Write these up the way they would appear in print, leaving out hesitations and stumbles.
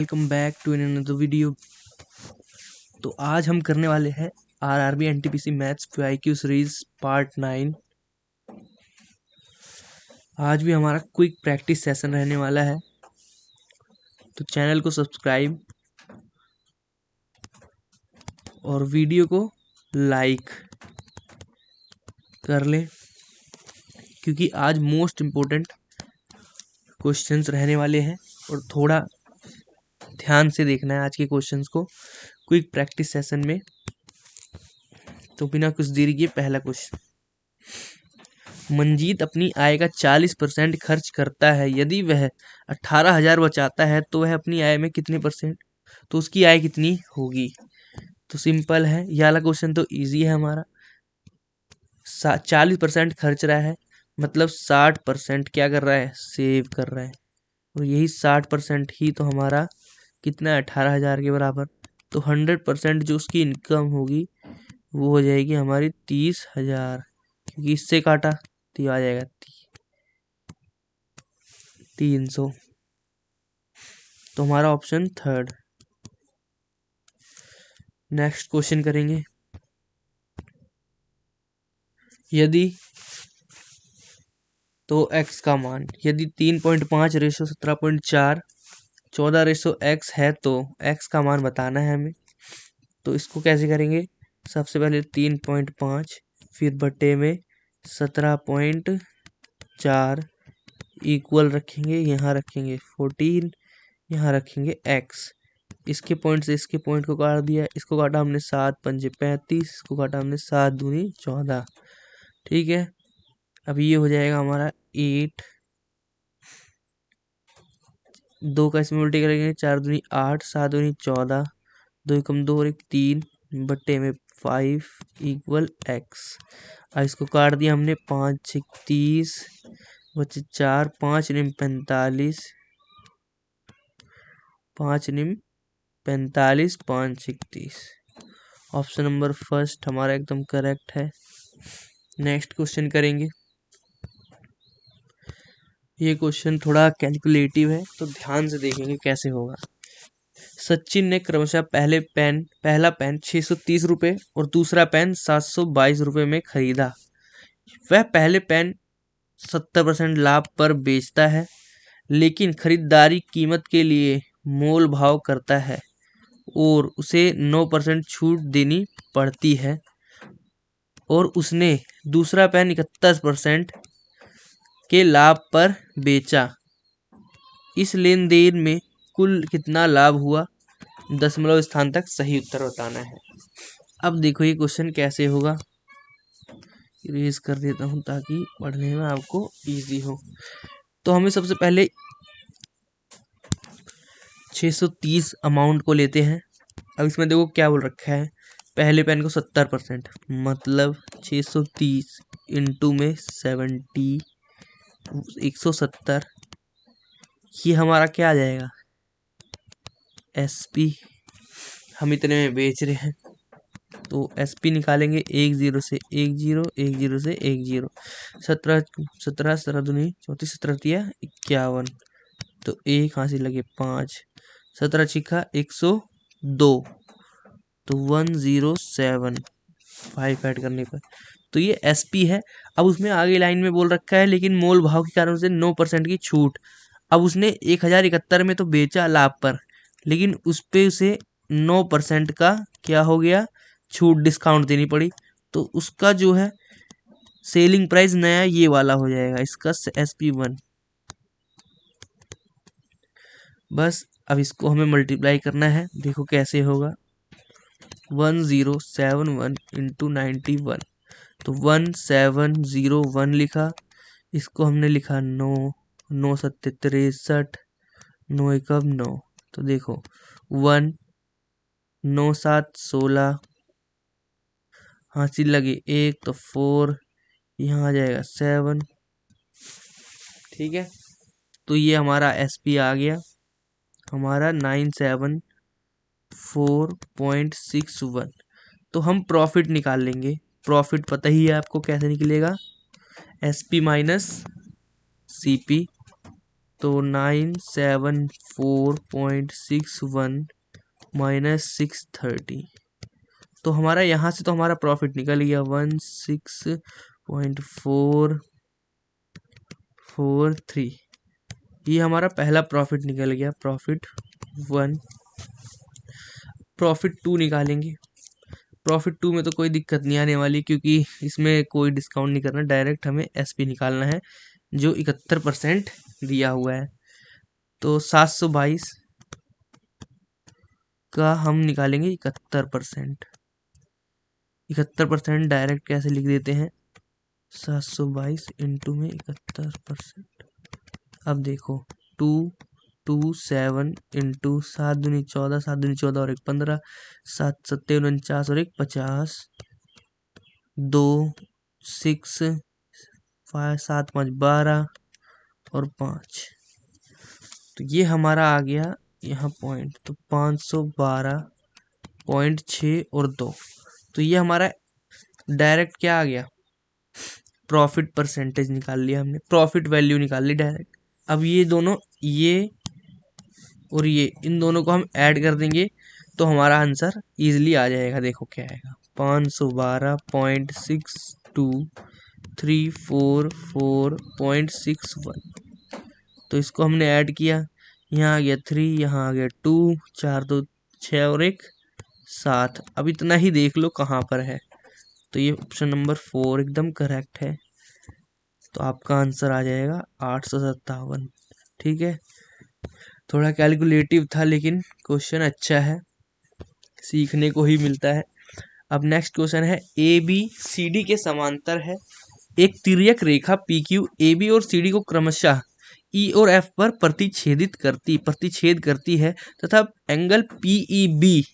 Welcome back to another video. तो आज हम करने वाले हैं RRB NTPC maths PIQ series part 9। आज भी हमारा क्विक प्रैक्टिस सेशन रहने वाला है, तो चैनल को सब्सक्राइब और वीडियो को लाइक कर ले, क्योंकि आज मोस्ट इम्पोर्टेंट क्वेश्चंस रहने वाले हैं और थोड़ा ध्यान से देखना है आज के क्वेश्चंस को क्विक प्रैक्टिस सेशन में। तो बिना कुछ देरी किए पहला क्वेश्चन, मंजीत अपनी आय का 40% खर्च करता है। यदि वह 18,000 बचाता है तो वह अपनी आय में कितने परसेंट, तो उसकी आय कितनी होगी। तो सिंपल है, ये वाला क्वेश्चन तो इजी है हमारा। 40% खर्च रहा है मतलब 60% क्या कर रहा है, सेव कर रहा है। और यही 60% ही तो हमारा कितना है, 18,000 के बराबर। तो 100% जो उसकी इनकम होगी वो हो जाएगी हमारी 30,000, क्योंकि इससे काटा तो आ जाएगा 300। तो हमारा ऑप्शन थर्ड। नेक्स्ट क्वेश्चन करेंगे, यदि तो x का मान, यदि 3.5 रेशो 17.4 14 रेशो x है तो x का मान बताना है हमें। तो इसको कैसे करेंगे, सबसे पहले 3.5 फिर बटे में 17.4 इक्वल रखेंगे, यहाँ रखेंगे 14, यहाँ रखेंगे x। इसके पॉइंट से इसके पॉइंट को काट दिया, इसको काटा हमने 7 पंजे 35, इसको काटा हमने 7 दूनी 14। ठीक है, अब ये हो जाएगा हमारा 8, 2 का इसमें उल्टे करेंगे 4 दूनी 8, 7 दूनी 14, 2 एकम 2 और 1 3 बट्टे में 5 इक्वल x। अब इसको काट दिया हमने 5 6 30 बचे 4, 5 निम 45, 5 निम 45, 5 6 30। ऑप्शन नंबर फर्स्ट हमारा एकदम करेक्ट है। नेक्स्ट क्वेश्चन करेंगे, ये क्वेश्चन थोड़ा कैलकुलेटिव है तो ध्यान से देखेंगे कैसे होगा। सचिन ने क्रमशः पहला पेन 630 रुपये और दूसरा पेन 722 रुपये में खरीदा। वह पहले पेन 70% लाभ पर बेचता है, लेकिन खरीदारी कीमत के लिए मोल भाव करता है और उसे 9% छूट देनी पड़ती है, और उसने दूसरा पेन 71% के लाभ पर बेचा। इस लेन देन में कुल कितना लाभ हुआ, दशमलव स्थान तक सही उत्तर बताना है। अब देखो ये क्वेश्चन कैसे होगा, इरेज कर देता हूं ताकि पढ़ने में आपको इजी हो। तो हमें सबसे पहले 630 अमाउंट को लेते हैं। अब इसमें देखो क्या बोल रखा है, पहले पेन को 70%, मतलब 630 इंटू में 70 170, ये हमारा क्या आ जाएगा, SP। हम इतने में बेच रहे हैं तो SP निकालेंगे, 1 0 से 1 0, 1 0 से 1 0, 17 17 17 दूनी 34, 17 दिया 51, तो 1 हाथ से लगे 5, 17 छिका 102, तो 107 5 ऐड करने पर तो ये SP है। अब उसमें आगे लाइन में बोल रखा है लेकिन मोल भाव के कारण से 9% की छूट। अब उसने 1071 में तो बेचा लाभ पर, लेकिन उस पे उसे 9% का क्या हो गया, छूट, डिस्काउंट देनी पड़ी। तो उसका जो है सेलिंग प्राइस नया ये वाला हो जाएगा, इसका SP1। बस अब इसको हमें मल्टीप्लाई करना है, देखो कैसे होगा। 1071 इंटू 91, तो 1701 लिखा, इसको हमने लिखा 9, 9 सत्ते 63, 9 एकम 9, तो देखो 1 9 7 16, हासिल लगे 1 तो 4, यहाँ आ जाएगा 7। ठीक है, तो ये हमारा SP आ गया हमारा 974.61। तो हम प्रॉफिट निकाल लेंगे, प्रॉफिट पता ही है आपको कैसे निकलेगा, SP माइनस CP तो 974.61 माइनस 630, तो हमारा यहाँ से तो हमारा प्रॉफिट निकल गया 16.443। ये हमारा पहला प्रॉफिट निकल गया, प्रॉफिट 1। प्रॉफिट 2 निकालेंगे। प्रॉफिट 2 में तो कोई दिक्कत नहीं आने वाली, क्योंकि इसमें कोई डिस्काउंट नहीं करना, डायरेक्ट हमें एसपी निकालना है जो 71% दिया हुआ है। तो 722 का हम निकालेंगे 71%। 71% डायरेक्ट कैसे लिख देते हैं, 722 इंटू में 71%। अब देखो 227 इंटू 7 दूनी 14, 7 दूनी 14 और 1 15, 7 सत्ते 49 और 1 50, 2 6 5 7 5 12 और 5। तो ये हमारा आ गया यहाँ पॉइंट, तो 512.6 और 2। तो ये हमारा डायरेक्ट क्या आ गया, प्रॉफिट परसेंटेज निकाल लिया हमने, प्रॉफिट वैल्यू निकाल ली डायरेक्ट। अब ये दोनों, ये और ये, इन दोनों को हम ऐड कर देंगे तो हमारा आंसर इजीली आ जाएगा। देखो क्या आएगा, 512.62344.61। तो इसको हमने ऐड किया, यहाँ आ गया 3, यहाँ आ गया 2, 4 2 6 और 1 7। अब इतना ही देख लो कहाँ पर है, तो ये ऑप्शन नंबर 4 एकदम करेक्ट है। तो आपका आंसर आ जाएगा 857। ठीक है, थोड़ा कैलकुलेटिव था लेकिन क्वेश्चन अच्छा है, सीखने को ही मिलता है। अब नेक्स्ट क्वेश्चन है, ए बी सी डी के समांतर है, एक तिर्यक रेखा पी क्यू ए बी और सी डी को क्रमशः ई और एफ पर प्रतिच्छेद करती है तथा एंगल पीई बी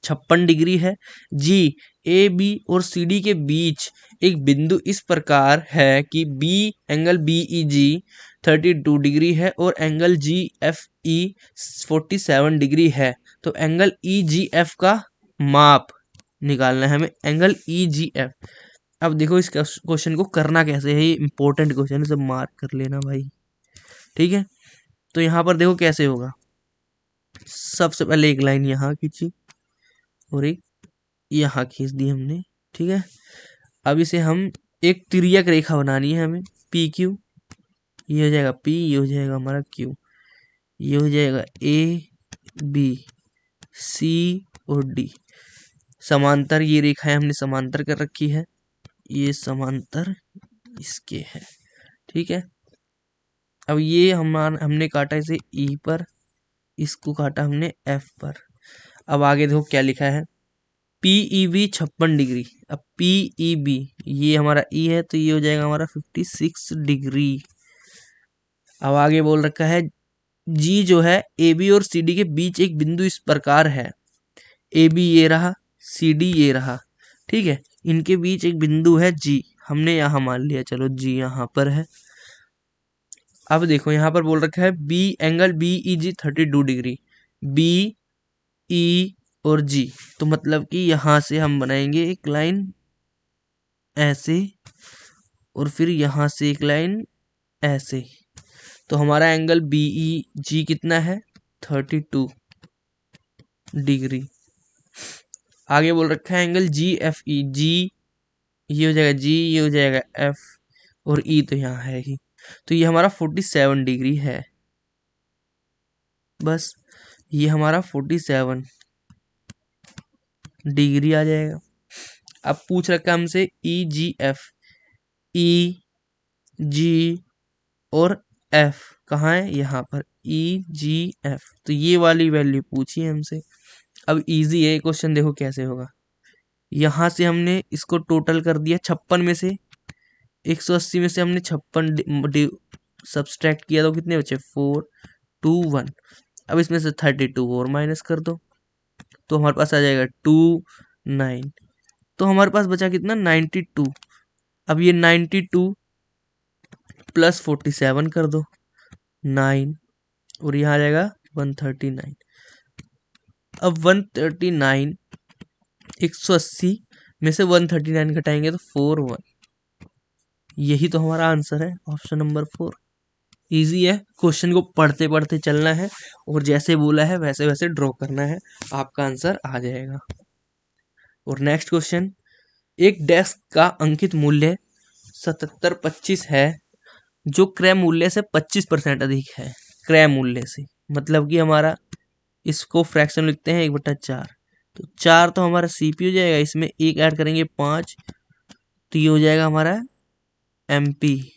56 डिग्री है। जी ए बी और सी डी के बीच एक बिंदु इस प्रकार है कि बी एंगल बी ई जी 32 डिग्री है और angle G F E 47 degree है। तो एंगल ई जी एफ का माप निकालना है हमें, एंगल ई जी एफ। अब देखो इस क्वेश्चन को करना कैसे है, ये इंपॉर्टेंट क्वेश्चन है, सब मार्क कर लेना भाई। ठीक है, तो यहाँ पर देखो कैसे होगा। सबसे पहले एक लाइन यहाँ खींची और एक यहाँ खींच दी हमने। ठीक है, अब इसे हम एक तिर्यक रेखा बनानी है हमें, पी क्यू, ये हो जाएगा पी, ये हो जाएगा हमारा क्यू, ये हो जाएगा ए बी सी और डी। समांतर ये रेखाएं हमने समांतर कर रखी है, ये समांतर इसके है। ठीक है, अब ये हमने काटा इसे ई पर, इसको काटा हमने एफ पर। अब आगे देखो क्या लिखा है, पीई बी 56 डिग्री। अब पीई बी, ये हमारा ई है तो ये हो जाएगा हमारा 56 डिग्री। अब आगे बोल रखा है, जी जो है ए बी और सी डी के बीच एक बिंदु इस प्रकार है, ए बी ये रहा, सी डी ये रहा। ठीक है, इनके बीच एक बिंदु है जी, हमने यहाँ मान लिया, चलो जी यहाँ पर है। अब देखो यहाँ पर बोल रखा है बी एंगल बी ई जी 32 डिग्री, बी ई और जी, तो मतलब कि यहाँ से हम बनाएंगे एक लाइन ऐसे और फिर यहाँ से एक लाइन ऐसे। तो हमारा एंगल बी ई जी कितना है, 32 डिग्री। आगे बोल रखा है एंगल जी एफ ई, जी ये हो जाएगा जी, ये हो जाएगा एफ और ई तो यहाँ है ही, तो ये हमारा 47 डिग्री है। बस ये हमारा 47 डिग्री आ जाएगा। अब पूछ रखा है हमसे ई जी एफ, ई जी और एफ कहाँ है, यहाँ पर ई जी एफ, तो ये वाली वैल्यू पूछी है हमसे। अब इजी है क्वेश्चन, देखो कैसे होगा। यहाँ से हमने इसको टोटल कर दिया, 56 में से 180 में से हमने 56 सब्सट्रैक्ट किया तो कितने बचे, 4 2 1। अब इसमें से 32 और माइनस कर दो तो हमारे पास आ जाएगा 2 9। तो हमारे पास बचा कितना, 92। अब ये 92 प्लस 47 कर दो 9 और यहाँ आ जाएगा 139। अब 139 180 में से 139 घटाएंगे तो 4 1। यही तो हमारा आंसर है, ऑप्शन नंबर 4। इजी है, क्वेश्चन को पढ़ते पढ़ते चलना है और जैसे बोला है वैसे वैसे ड्रॉ करना है, आपका आंसर आ जाएगा। और नेक्स्ट क्वेश्चन, एक डेस्क का अंकित मूल्य 7725 है जो क्रय मूल्य से 25% अधिक है। क्रय मूल्य से मतलब कि हमारा इसको फ्रैक्शन लिखते हैं 1/4। तो 4 तो हमारा सीपी हो जाएगा, इसमें एक ऐड करेंगे 5, तो ये हो जाएगा हमारा एमपी।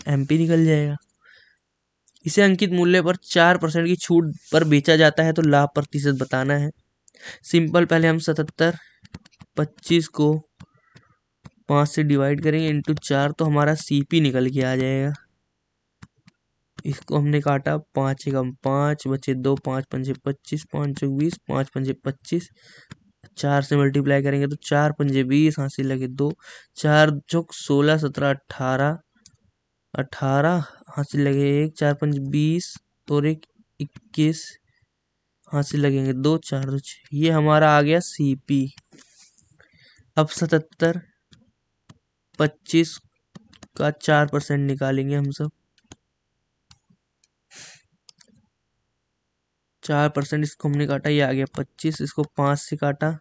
एमपी निकल जाएगा। इसे अंकित मूल्य पर 4% की छूट पर बेचा जाता है तो लाभ प्रतिशत बताना है। सिंपल, पहले हम 7725 को 5 से डिवाइड करेंगे इंटू 4, तो हमारा सीपी निकल के आ जाएगा। इसको हमने काटा, 5 एकम 5 बचे 2, 5 पंजे 25, 5 चौक 20, 5 पंजे 25, 4 से मल्टीप्लाई करेंगे तो 4 पंजे 20, हासिल लगे 2, 4 चौक 16, 17, 18, 18 हासिल लगे 1, 4 पंजे 20 और 1 21, हासिल लगेंगे 2, 4 2 6। ये हमारा आ गया सीपी। अब 7725 का 4% निकालेंगे हम सब। 4% इसको हमने काटा, ये आ गया 25, इसको 5 से काटा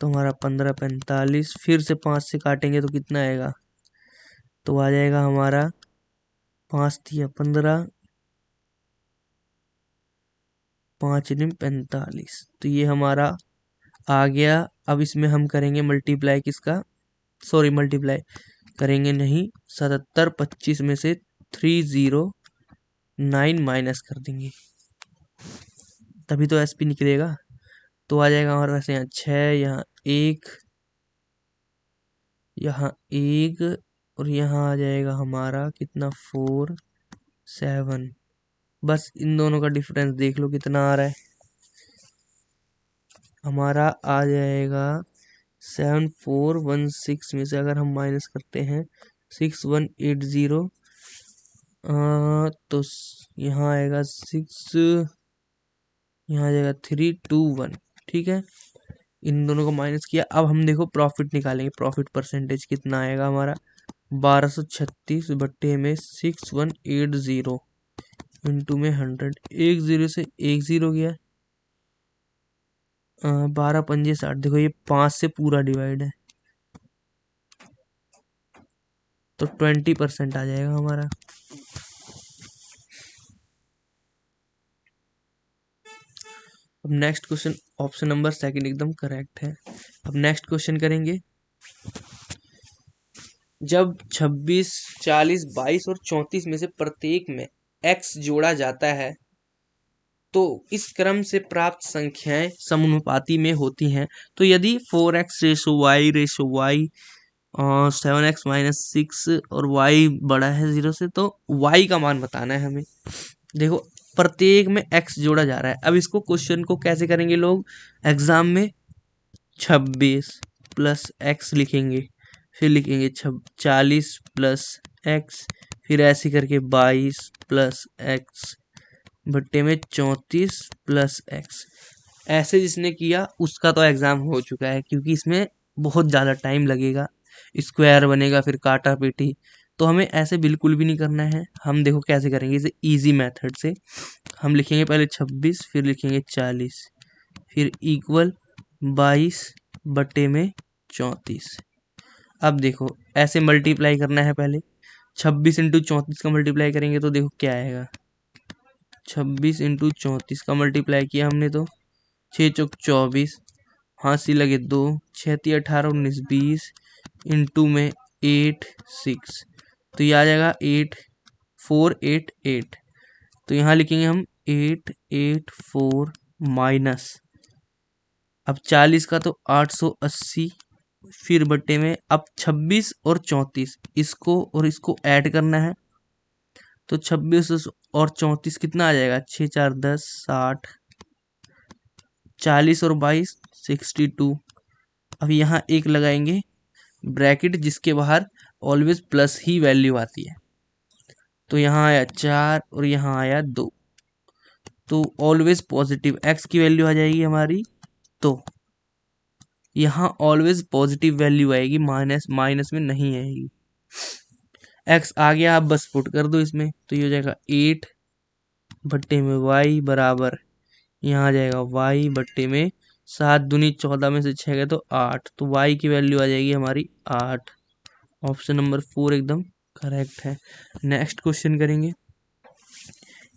तो हमारा 15 45, फिर से 5 से काटेंगे तो कितना आएगा, तो आ जाएगा हमारा 5 दिया 15, 5 दिन 45, तो ये हमारा आ गया। अब इसमें हम करेंगे मल्टीप्लाई किसका, सॉरी मल्टीप्लाई करेंगे नहीं, 7725 में से 309 माइनस कर देंगे तभी तो एसपी निकलेगा। तो आ जाएगा हमारे पास यहाँ 6, यहाँ 1, यहाँ 1 और यहाँ आ जाएगा हमारा कितना 4 7। बस इन दोनों का डिफरेंस देख लो कितना आ रहा है, हमारा आ जाएगा 7416 में से अगर हम माइनस करते हैं 6180, तो यहाँ आएगा 6, यहाँ आ जाएगा 321। ठीक है, इन दोनों को माइनस किया। अब हम देखो प्रॉफिट निकालेंगे, प्रॉफिट परसेंटेज कितना आएगा हमारा, 1236 बट्टे में 6180 इंटू में 100, एक जीरो से एक जीरो गया, 12 पंजे 60, देखो ये 5 से पूरा डिवाइड है तो 20% आ जाएगा हमारा। अब next question, option number second एकदम करेक्ट है। अब नेक्स्ट क्वेश्चन करेंगे, जब 26 40 22 और 34 में से प्रत्येक में x जोड़ा जाता है तो इस क्रम से प्राप्त संख्याएं समानुपाती में होती हैं। तो यदि 4x रेशो y 7x-6 और y बड़ा है 0 से, तो y का मान बताना है हमें। देखो प्रत्येक में x जोड़ा जा रहा है। अब इसको क्वेश्चन को कैसे करेंगे लोग एग्जाम में, 26 प्लस x लिखेंगे, फिर लिखेंगे 40 प्लस x, फिर ऐसे करके 22 प्लस x बट्टे में 34 प्लस x। ऐसे जिसने किया उसका तो एग्जाम हो चुका है, क्योंकि इसमें बहुत ज़्यादा टाइम लगेगा, स्क्वायर बनेगा फिर काटा पीटी, तो हमें ऐसे बिल्कुल भी नहीं करना है। हम देखो कैसे करेंगे इसे इजी मेथड से। हम लिखेंगे पहले 26, फिर लिखेंगे 40, फिर इक्वल 22 बटे में 34। अब देखो ऐसे मल्टीप्लाई करना है, पहले 26 इंटू 34 का मल्टीप्लाई करेंगे तो देखो क्या आएगा, 26 इंटू 34 का मल्टीप्लाई किया हमने तो 6 चौक 24, हासिल लगे 2, 6 × 18 19 20 इंटू में 8 6, तो ये आ जाएगा 8488। तो यहाँ लिखेंगे हम 884 माइनस, अब 40 का तो 880, फिर बट्टे में अब 26 और 34 इसको और इसको ऐड करना है, तो 26 और 34 कितना आ जाएगा, 6 4 10 60, 40 और 22 62। अब यहाँ एक लगाएंगे ब्रैकेट जिसके बाहर ऑलवेज प्लस ही वैल्यू आती है, तो यहाँ आया 4 और यहाँ आया 2, तो ऑलवेज पॉजिटिव x की वैल्यू आ जाएगी हमारी, तो यहाँ ऑलवेज पॉजिटिव वैल्यू आएगी, माइनस माइनस में नहीं आएगी। एक्स आ गया, आप बस पुट कर दो इसमें, तो ये हो जाएगा 8 बट्टे में वाई बराबर, यहाँ आ जाएगा वाई बट्टे में 7 दूनी 14 में से 6 गए तो 8, तो वाई की वैल्यू आ जाएगी हमारी 8। ऑप्शन नंबर 4 एकदम करेक्ट है। नेक्स्ट क्वेश्चन करेंगे।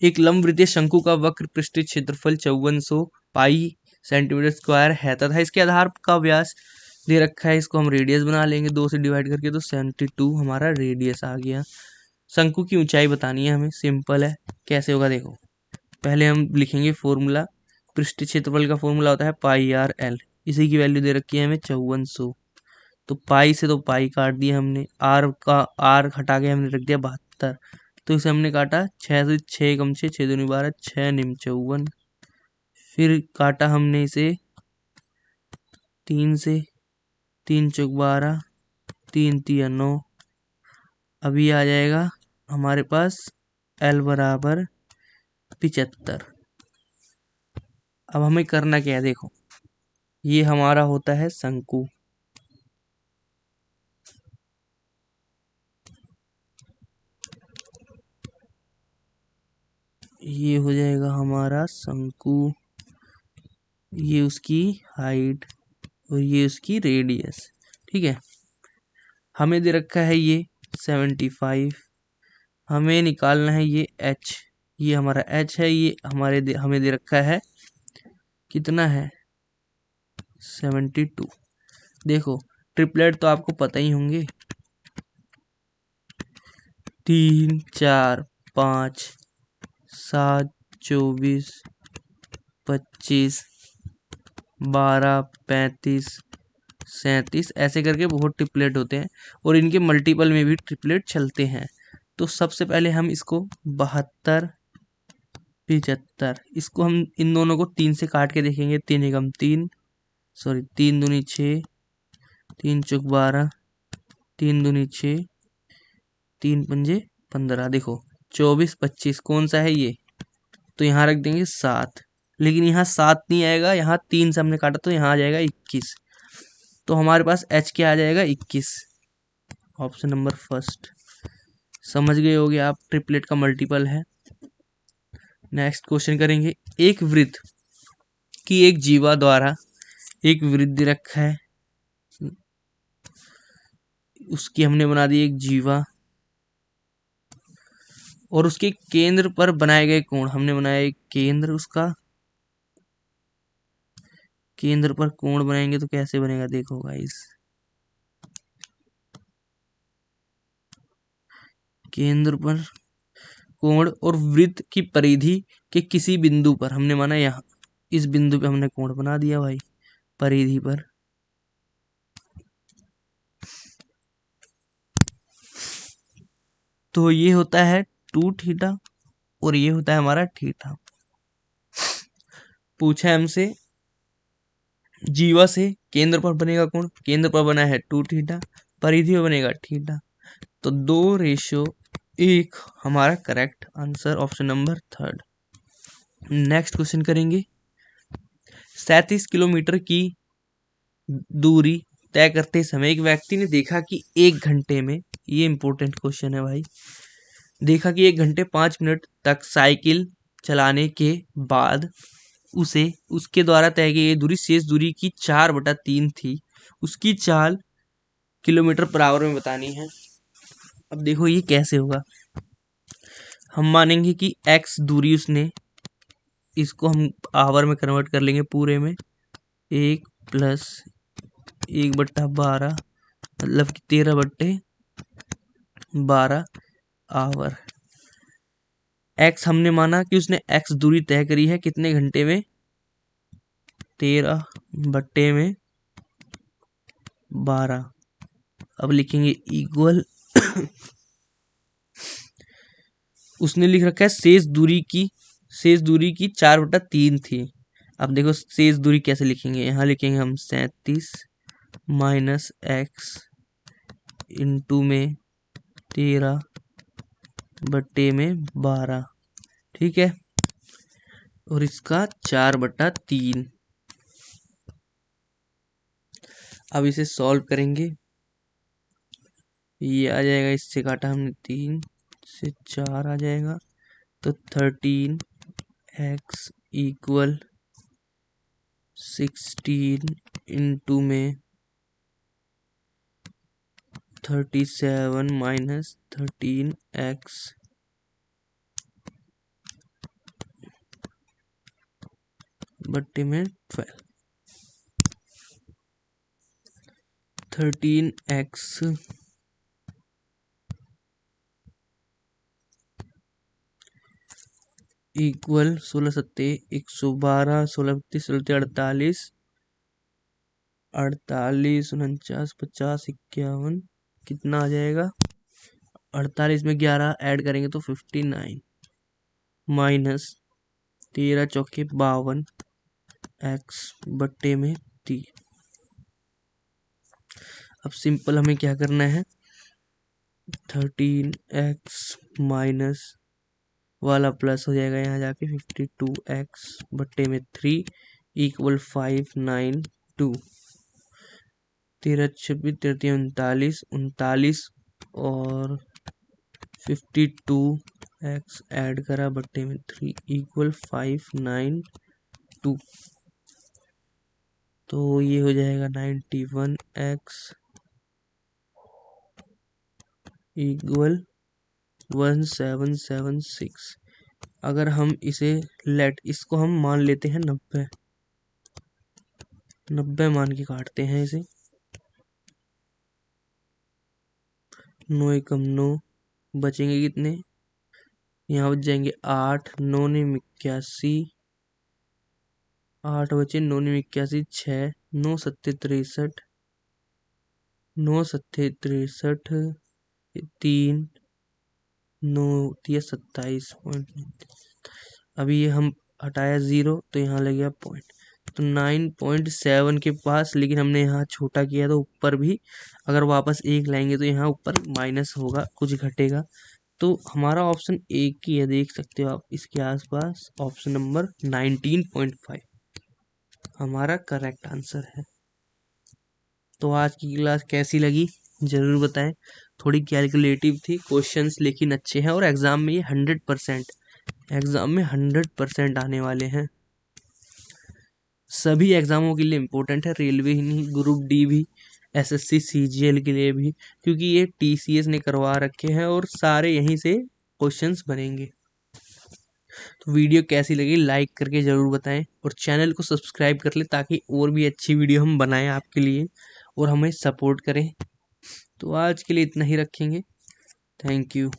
एक लंबवृत्तीय शंकु का वक्र पृष्ठीय क्षेत्रफल 5400 पाई सेंटीमीटर स्क्वायर है तथा इसके आधार का व्यास दे रखा है, इसको हम रेडियस बना लेंगे 2 से डिवाइड करके, तो 72 हमारा रेडियस आ गया। शंकु की ऊंचाई बतानी है हमें, सिंपल है। कैसे होगा देखो, पहले हम लिखेंगे फॉर्मूला। पृष्ठीय क्षेत्रफल का फॉर्मूला होता है पाई आर एल, इसी की वैल्यू दे रखी है हमें 5400, तो पाई से तो पाई काट दिया हमने, आर का आर हटा के हमने रख दिया 72, तो इसे हमने काटा 6 से, 6 कम 6, 6 दूनी 12, 6 निम 54, फिर काटा हमने इसे 3 से, 3 चौक 12, 3 तिया 9, अभी आ जाएगा हमारे पास एल बराबर 75। अब हमें करना क्या है देखो, ये हमारा होता है शंकु, ये हो जाएगा हमारा शंकु, ये उसकी हाइट और ये उसकी रेडियस। ठीक है, हमें दे रखा है ये 75, हमें निकालना है ये एच, ये हमारा एच है, ये हमें दे रखा है कितना है 72। देखो ट्रिपलेट तो आपको पता ही होंगे, 3 4 5 7 24 25 12 35 37 ऐसे करके बहुत ट्रिपलेट होते हैं, और इनके मल्टीपल में भी ट्रिपलेट चलते हैं। तो सबसे पहले हम इसको 72 75, इसको हम इन दोनों को 3 से काट के देखेंगे, 3 एकम 3, सॉरी 3 दूनी 6, 3 चौक 12, 3 दूनी 6, 3 पंजे 15, देखो 24 25 कौन सा है ये, तो यहाँ रख देंगे 7, लेकिन यहाँ 7 नहीं आएगा, यहाँ 3 से हमने काटा तो यहाँ आ जाएगा 21, तो हमारे पास एच क्या आ जाएगा 21, ऑप्शन नंबर फर्स्ट। समझ गए होगे आप, ट्रिपलेट का मल्टीपल है। नेक्स्ट क्वेश्चन करेंगे। एक वृत्त की एक जीवा द्वारा एक वृत्त रखा है, उसकी हमने बना दी एक जीवा, और उसके केंद्र पर बनाए गए कोण हमने बनाया एक केंद्र, उसका केंद्र पर कोण बनाएंगे तो कैसे बनेगा देखो गाइस, केंद्र पर कोण और वृत्त की परिधि के किसी बिंदु पर हमने माना यहाँ, इस बिंदु पे हमने कोण बना दिया भाई परिधि पर। तो ये होता है 2 थीटा और ये होता है हमारा थीटा। पूछा है हमसे जीवा से केंद्र पर बनेगा कोण, केंद्र पर बना है 2 थीटा, परिधि में बनेगा थीटा, तो 2:1 हमारा correct answer, option number third. Next question करेंगे। 37 किलोमीटर की दूरी तय करते समय एक व्यक्ति ने देखा कि 1 घंटे में, ये इंपॉर्टेंट क्वेश्चन है भाई, देखा कि 1 घंटे 5 मिनट तक साइकिल चलाने के बाद उसे उसके द्वारा तय की गई दूरी शेष दूरी की 4/3 थी, उसकी चाल किलोमीटर पर आवर में बतानी है। अब देखो ये कैसे होगा, हम मानेंगे कि x दूरी उसने, इसको हम आवर में कन्वर्ट कर लेंगे पूरे में, 1 प्लस 1/12 मतलब कि 13/12 आवर। x हमने माना कि उसने x दूरी तय करी है कितने घंटे में, 13/12। अब लिखेंगे इक्वल उसने लिख रखा है शेष दूरी की 4/3 थी। अब देखो शेष दूरी कैसे लिखेंगे, यहाँ लिखेंगे हम 37 माइनस एक्स इंटू में 13/12, ठीक है, और इसका 4/3। अब इसे सॉल्व करेंगे, ये आ जाएगा, इससे काटा हमने 3 से 4 आ जाएगा, तो 13x इक्वल 16 इंटू में 37 माइनस 13x बट्टे में 12। 13x इक्वल 16 सत्ते 112, 16 38, 48 49 50 51, कितना आ जाएगा? 48 में 11 ऐड करेंगे तो 59 माइनस 13 चौके 52 x बट्टे में 3। अब सिंपल हमें क्या करना है, 13x माइनस वाला प्लस हो जाएगा यहाँ जाके 52x बट्टे में 3 इक्वल 592। 13 26 13 39 39 और 52x ऐड करा बट्टे में 3 इक्वल 592। तो ये हो जाएगा 91x इक्वल 1776। अगर हम इसे इसको हम मान लेते हैं 90 मान के काटते हैं इसे, 9 एकम 9, बचेंगे कितने? यहाँ बच जाएंगे 8, 9 ने 81, 8 बचे, 9 ने 81, 6, 9 सत्ते 63, 9 सत्ते 63, 3, 9 दिया 27। अभी ये हम हटाया 0 तो यहाँ लग गया पॉइंट, तो 9.7 के पास, लेकिन हमने यहाँ छोटा किया तो ऊपर भी अगर वापस 1 लाएंगे तो यहाँ ऊपर माइनस होगा, कुछ घटेगा। तो हमारा ऑप्शन एक ही है, देख सकते हो आप इसके आसपास, ऑप्शन नंबर 19.5 हमारा करेक्ट आंसर है। तो आज की क्लास कैसी लगी जरूर बताएं। थोड़ी कैलकुलेटिव थी क्वेश्चंस, लेकिन अच्छे हैं और एग्जाम में ये 100% आने वाले हैं। सभी एग्जामों के लिए इम्पोर्टेंट है, रेलवे ही नहीं, ग्रुप डी भी, एसएससी सीजीएल के लिए भी, क्योंकि ये टीसीएस ने करवा रखे हैं और सारे यहीं से क्वेश्चंस बनेंगे। तो वीडियो कैसी लगी लाइक करके ज़रूर बताएं और चैनल को सब्सक्राइब कर ले ताकि और भी अच्छी वीडियो हम बनाएं आपके लिए और हमें सपोर्ट करें। तो आज के लिए इतना ही रखेंगे। Thank you.